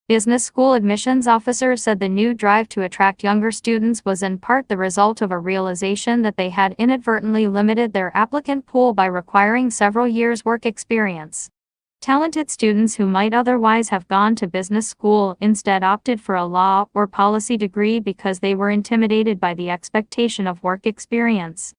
Business school admissions officers said the new drive to attract younger students was in part the result of a realization that they had inadvertently limited their applicant pool by requiring several years' work experience. Talented students who might otherwise have gone to business school instead opted for a law or policy degree because they were intimidated by the expectation of work experience.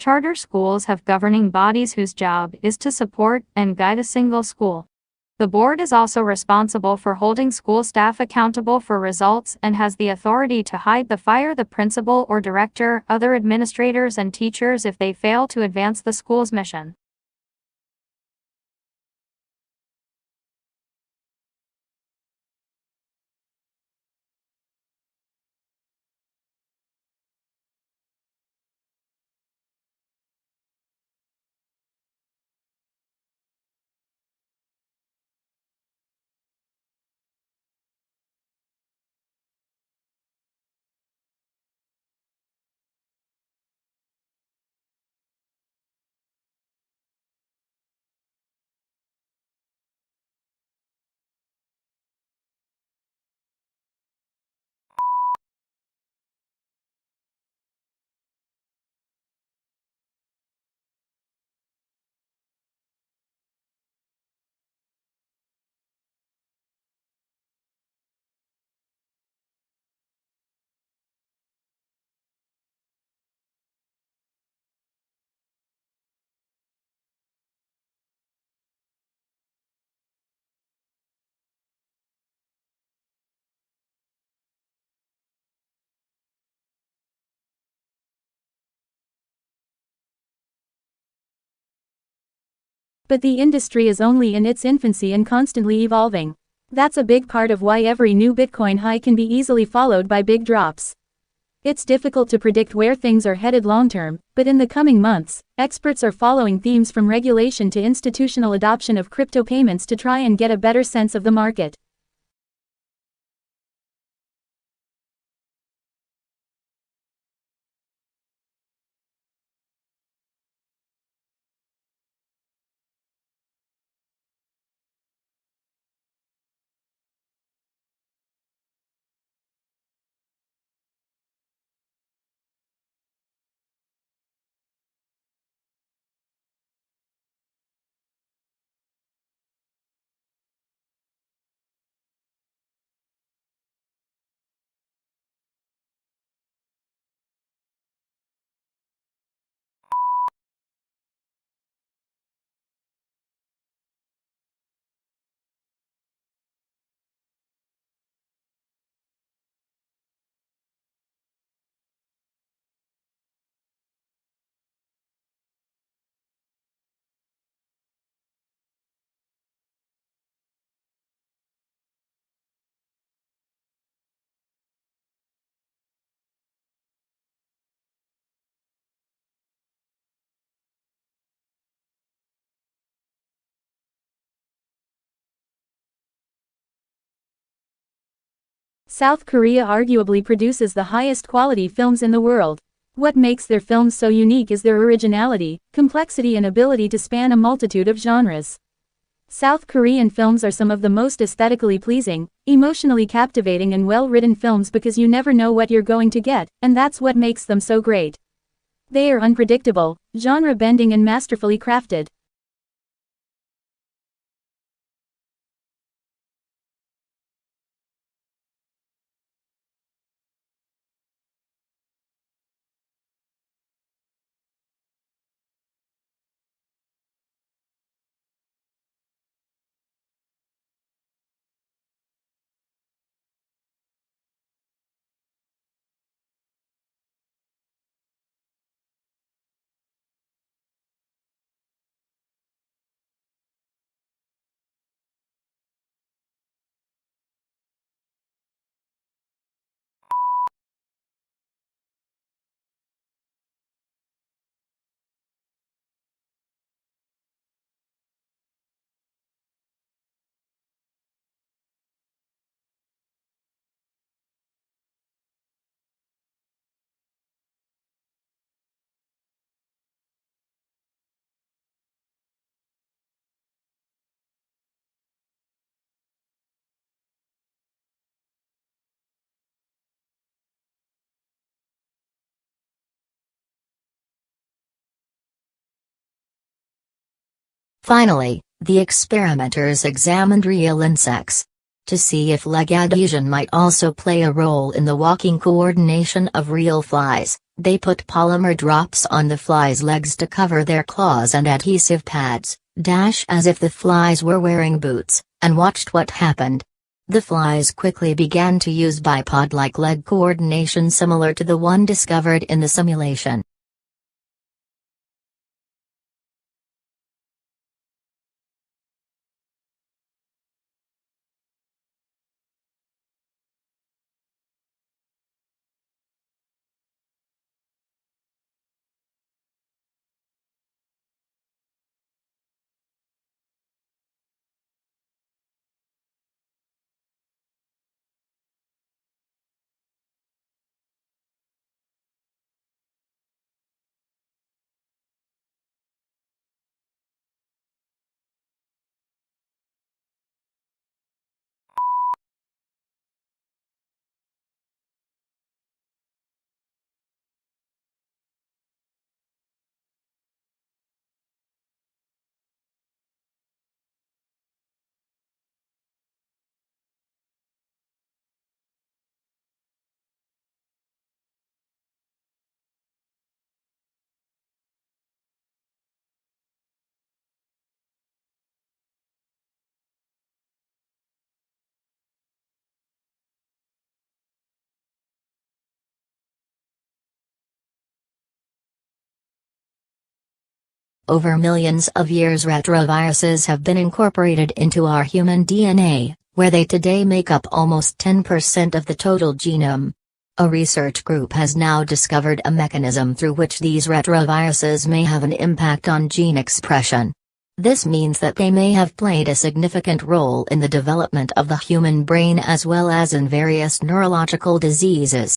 Charter schools have governing bodies whose job is to support and guide a single school. The board is also responsible for holding school staff accountable for results and has the authority to fire the principal or director, other administrators and teachers if they fail to advance the school's mission. But the industry is only in its infancy and constantly evolving. That's a big part of why every new Bitcoin high can be easily followed by big drops. It's difficult to predict where things are headed long-term, but in the coming months, experts are following themes from regulation to institutional adoption of crypto payments to try and get a better sense of the market. South Korea arguably produces the highest quality films in the world. What makes their films so unique is their originality, complexity and ability to span a multitude of genres. South Korean films are some of the most aesthetically pleasing, emotionally captivating and well-written films because you never know what you're going to get, and that's what makes them so great. They are unpredictable, genre-bending and masterfully crafted. Finally, the experimenters examined real insects. To see if leg adhesion might also play a role in the walking coordination of real flies, they put polymer drops on the flies' legs to cover their claws and adhesive pads, as if the flies were wearing boots, and watched what happened. The flies quickly began to use bipod-like leg coordination similar to the one discovered in the simulation. Over millions of years, retroviruses have been incorporated into our human DNA, where they today make up almost 10% of the total genome. A research group has now discovered a mechanism through which these retroviruses may have an impact on gene expression. This means that they may have played a significant role in the development of the human brain as well as in various neurological diseases.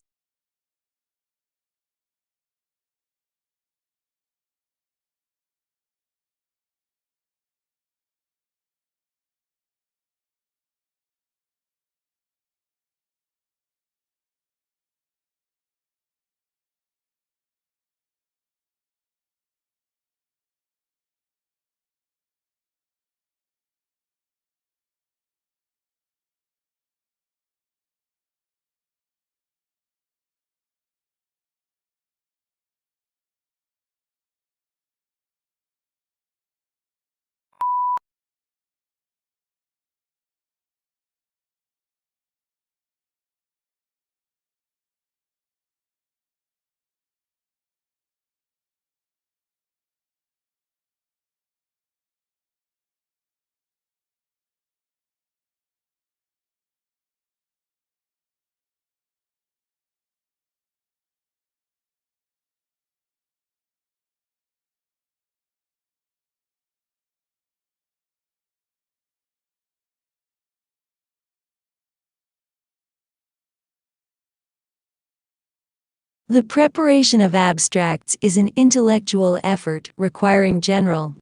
The preparation of abstracts is an intellectual effort requiring general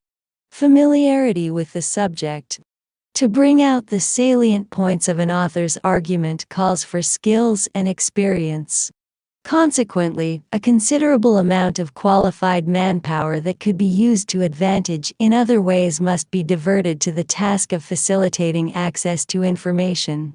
Familiarity with the subject. To bring out the salient points of an author's argument calls for skills and experience. Consequently, a considerable amount of qualified manpower that could be used to advantage in other ways must be diverted to the task of facilitating access to information.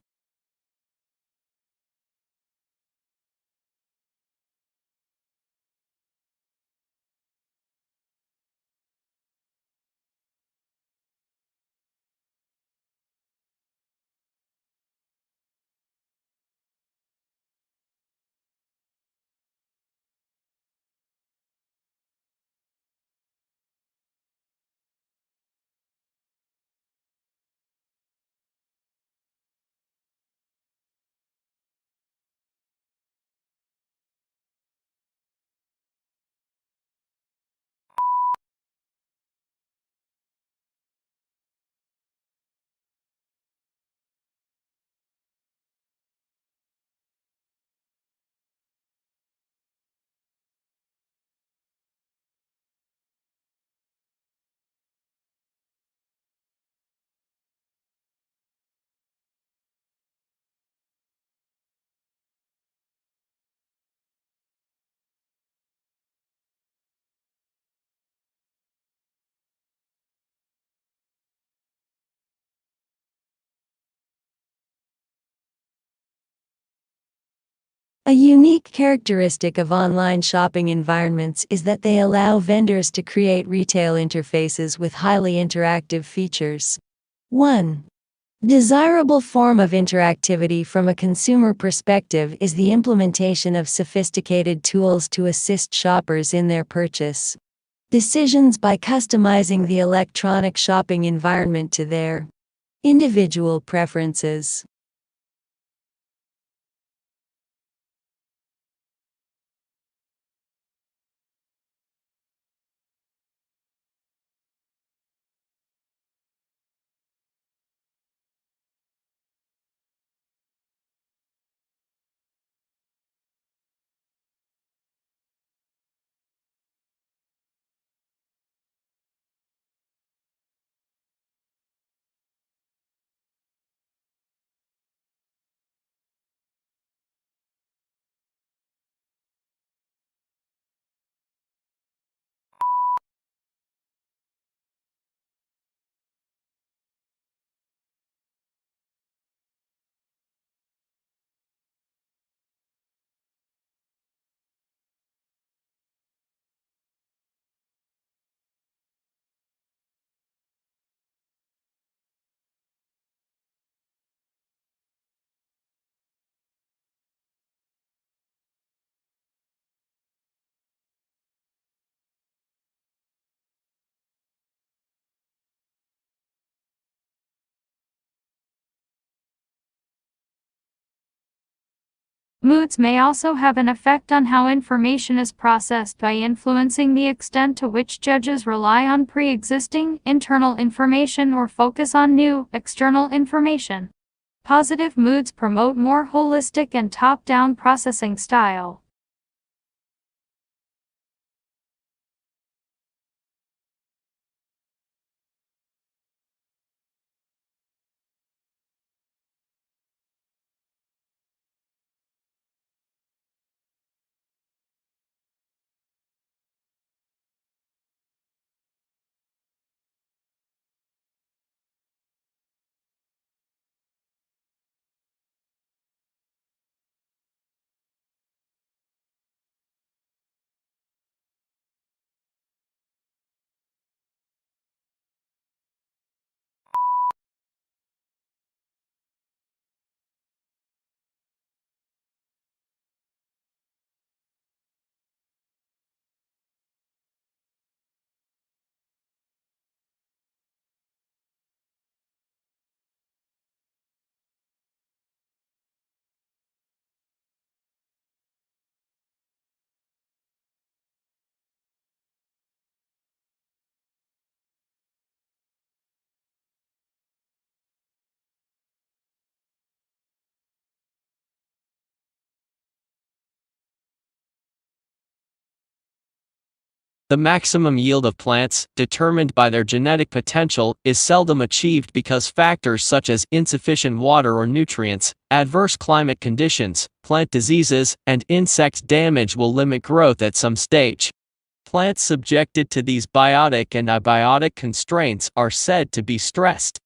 A unique characteristic of online shopping environments is that they allow vendors to create retail interfaces with highly interactive features. 1. Desirable form of interactivity from a consumer perspective is the implementation of sophisticated tools to assist shoppers in their purchase decisions by customizing the electronic shopping environment to their individual preferences. Moods may also have an effect on how information is processed by influencing the extent to which judges rely on pre-existing, internal information or focus on new, external information. Positive moods promote more holistic and top-down processing style. The maximum yield of plants, determined by their genetic potential, is seldom achieved because factors such as insufficient water or nutrients, adverse climate conditions, plant diseases, and insect damage will limit growth at some stage. Plants subjected to these biotic and abiotic constraints are said to be stressed.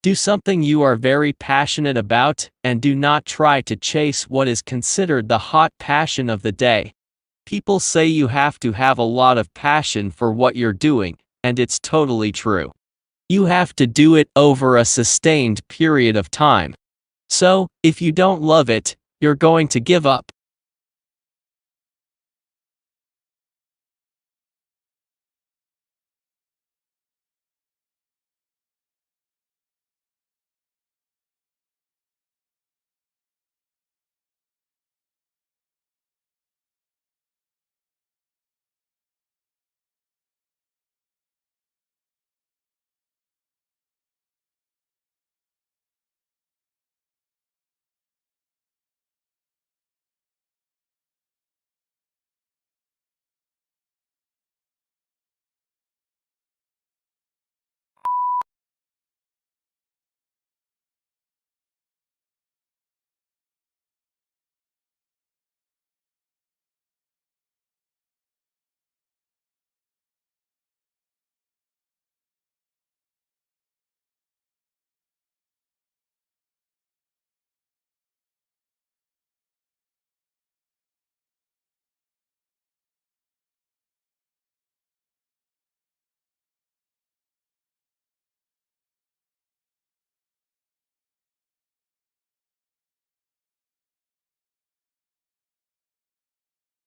Do something you are very passionate about, and do not try to chase what is considered the hot passion of the day. People say you have to have a lot of passion for what you're doing, and it's totally true. You have to do it over a sustained period of time. So, if you don't love it, you're going to give up.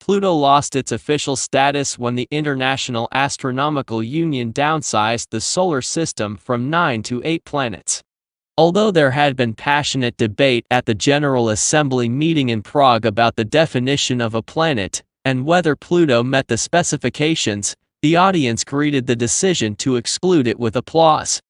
Pluto lost its official status when the International Astronomical Union downsized the solar system from 9 to 8 planets. Although there had been passionate debate at the General Assembly meeting in Prague about the definition of a planet, and whether Pluto met the specifications, the audience greeted the decision to exclude it with applause.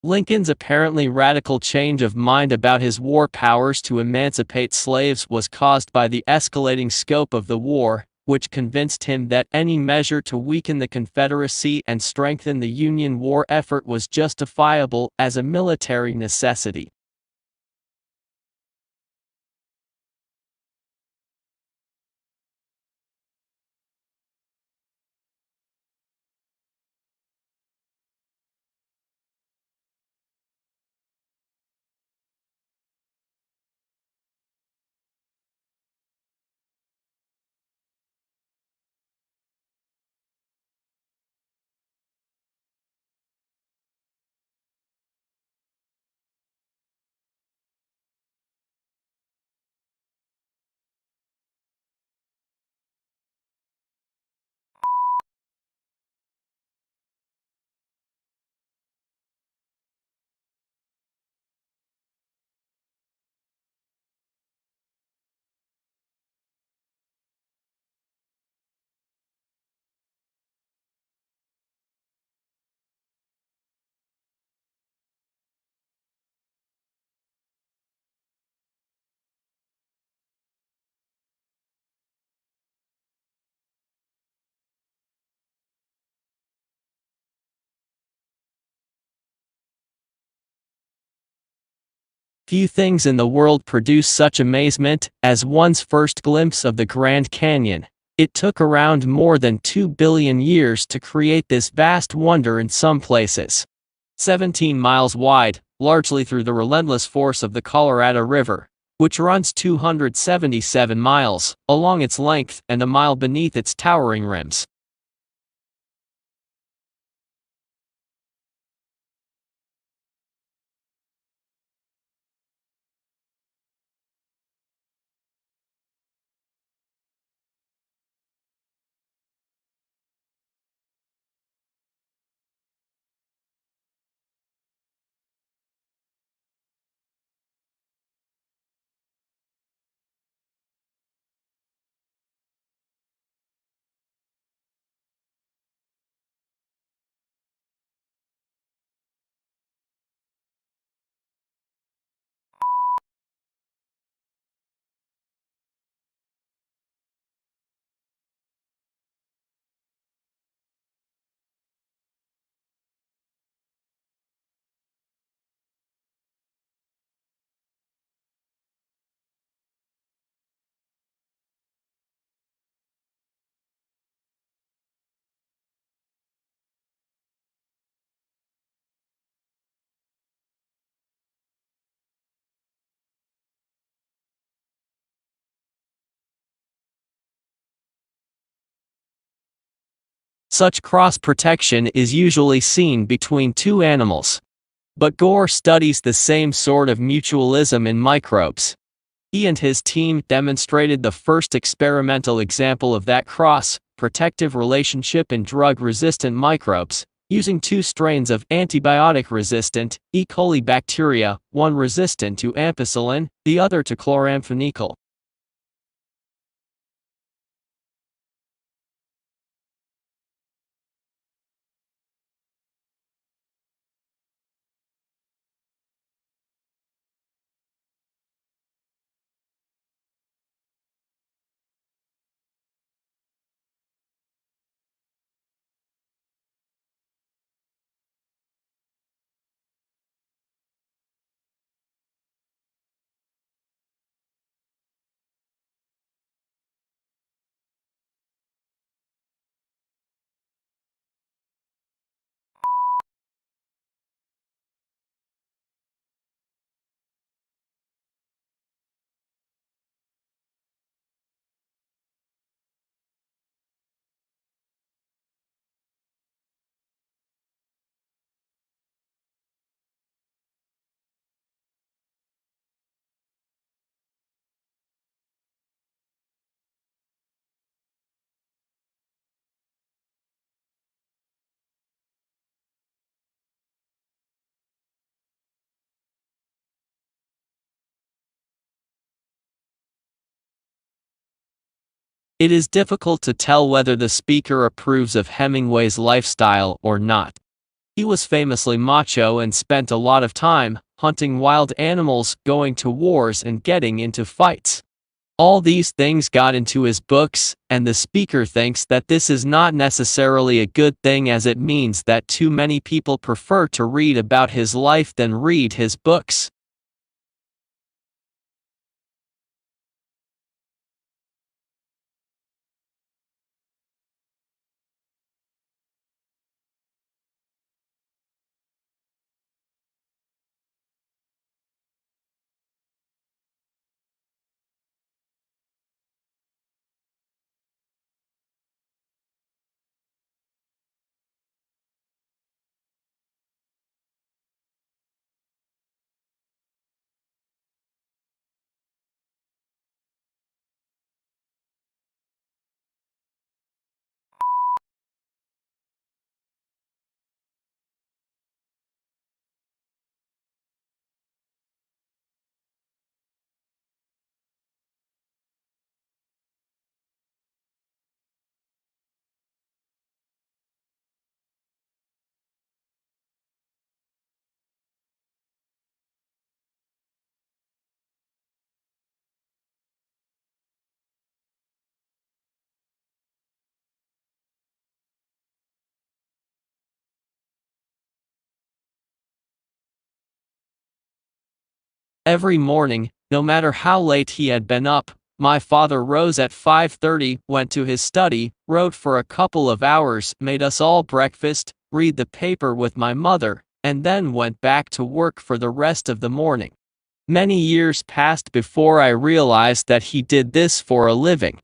Lincoln's apparently radical change of mind about his war powers to emancipate slaves was caused by the escalating scope of the war, which convinced him that any measure to weaken the Confederacy and strengthen the Union war effort was justifiable as a military necessity. Few things in the world produce such amazement as one's first glimpse of the Grand Canyon. It took around more than 2 billion years to create this vast wonder in some places. 17 miles wide, largely through the relentless force of the Colorado River, which runs 277 miles along its length and a mile beneath its towering rims. Such cross-protection is usually seen between two animals. But Gore studies the same sort of mutualism in microbes. He and his team demonstrated the first experimental example of that cross-protective relationship in drug-resistant microbes, using two strains of antibiotic-resistant E. coli bacteria, one resistant to ampicillin, the other to chloramphenicol. It is difficult to tell whether the speaker approves of Hemingway's lifestyle or not. He was famously macho and spent a lot of time hunting wild animals, going to wars, and getting into fights. All these things got into his books, and the speaker thinks that this is not necessarily a good thing, as it means that too many people prefer to read about his life than read his books. Every morning, no matter how late he had been up, my father rose at 5:30, went to his study, wrote for a couple of hours, made us all breakfast, read the paper with my mother, and then went back to work for the rest of the morning. Many years passed before I realized that he did this for a living.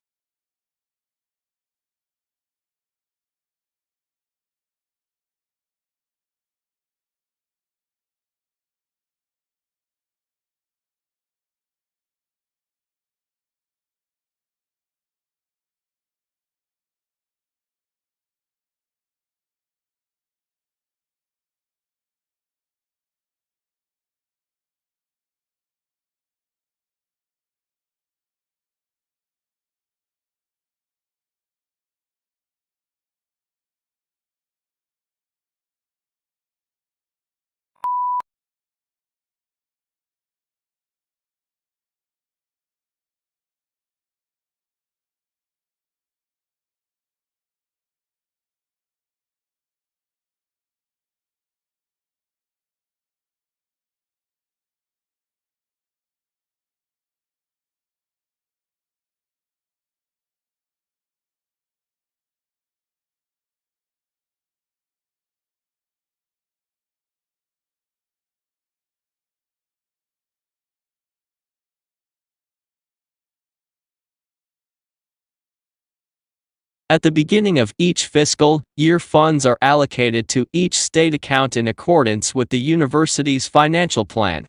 At the beginning of each fiscal year, funds are allocated to each state account in accordance with the university's financial plan.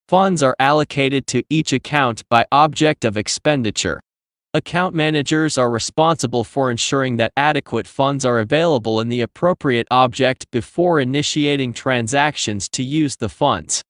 Funds are allocated to each account by object of expenditure. Account managers are responsible for ensuring that adequate funds are available in the appropriate object before initiating transactions to use the funds.